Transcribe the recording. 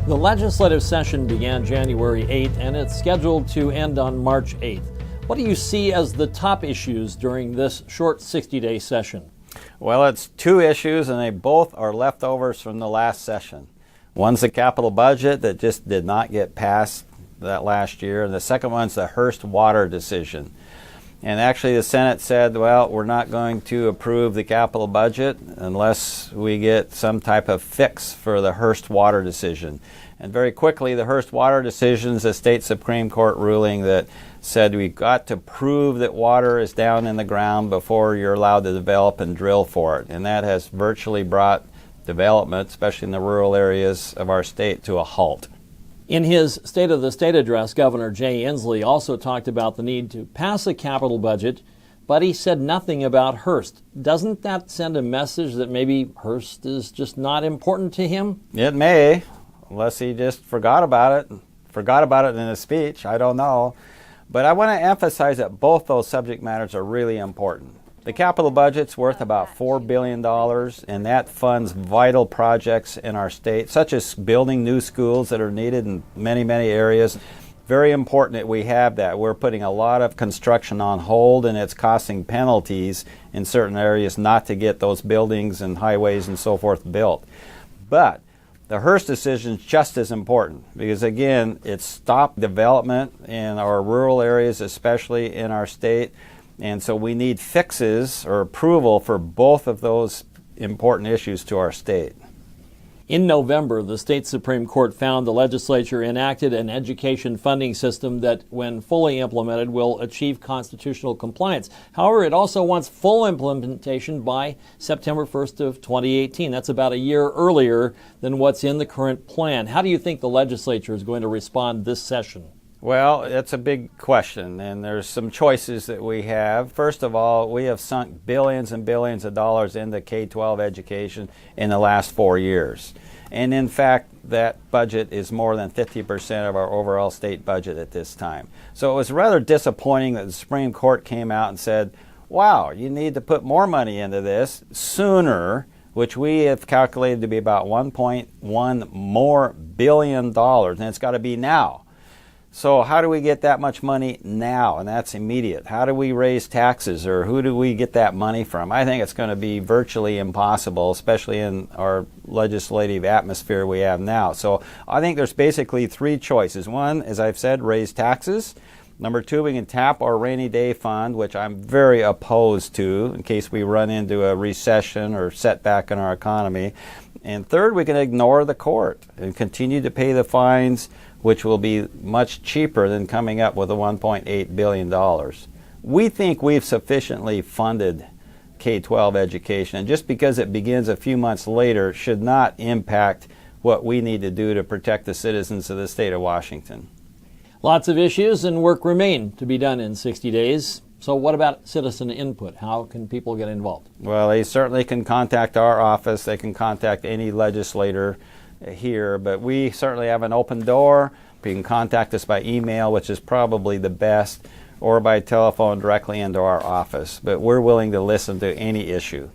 The legislative session began January 8th and it's scheduled to end on March 8th. What do you see as the top issues during this short 60-day session? Well, it's two issues, and they both are leftovers from the last session. One's the capital budget that just did not get passed that last year, and the second one's the Hearst water decision. And actually the Senate said, well, we're not going to approve the capital budget unless we get some type of fix for the Hearst water decision. And very quickly, the Hearst water decision is a state Supreme Court ruling that said we've got to prove that water is down in the ground before you're allowed to develop and drill for it. And that has virtually brought development, especially in the rural areas of our state, to a halt. In his State of the State address, Governor Jay Inslee also talked about the need to pass a capital budget, but he said nothing about Hearst. Doesn't that send a message that maybe Hearst is just not important to him? It may, unless he just forgot about it in his speech. I don't know. But I want to emphasize that both those subject matters are really important. The capital budget's worth about $4 billion, and that funds vital projects in our state, such as building new schools that are needed in many, many areas. Very important that we have that. We're putting a lot of construction on hold, and it's costing penalties in certain areas not to get those buildings and highways and so forth built. But the Hearst decision is just as important because, again, it stopped development in our rural areas, especially in our state. And so we need fixes or approval for both of those important issues to our state. In November, the state Supreme Court found the legislature enacted an education funding system that, when fully implemented, will achieve constitutional compliance. However, it also wants full implementation by September 1st of 2018. That's about a year earlier than what's in the current plan. How do you think the legislature is going to respond this session? Well, it's a big question, and there's some choices that we have. First of all, we have sunk billions and billions of dollars into K-12 education in the last 4 years. And in fact, that budget is more than 50% of our overall state budget at this time. So it was rather disappointing that the Supreme Court came out and said, wow, you need to put more money into this sooner, which we have calculated to be about $1.1 more billion, and it's got to be now. So how do we get that much money now? And that's immediate. How do we raise taxes, or who do we get that money from? I think it's going to be virtually impossible, especially in our legislative atmosphere we have now. So I think there's basically three choices. One, as I've said, raise taxes. Number two, we can tap our rainy day fund, which I'm very opposed to in case we run into a recession or setback in our economy. And third, we can ignore the court and continue to pay the fines, which will be much cheaper than coming up with the $1.8 billion. We think we've sufficiently funded K-12 education, and just because it begins a few months later should not impact what we need to do to protect the citizens of the state of Washington. Lots of issues and work remain to be done in 60 days. So what about citizen input? How can people get involved? Well, they certainly can contact our office. They can contact any legislator here, but we certainly have an open door. You can contact us by email, which is probably the best, or by telephone directly into our office. But we're willing to listen to any issue.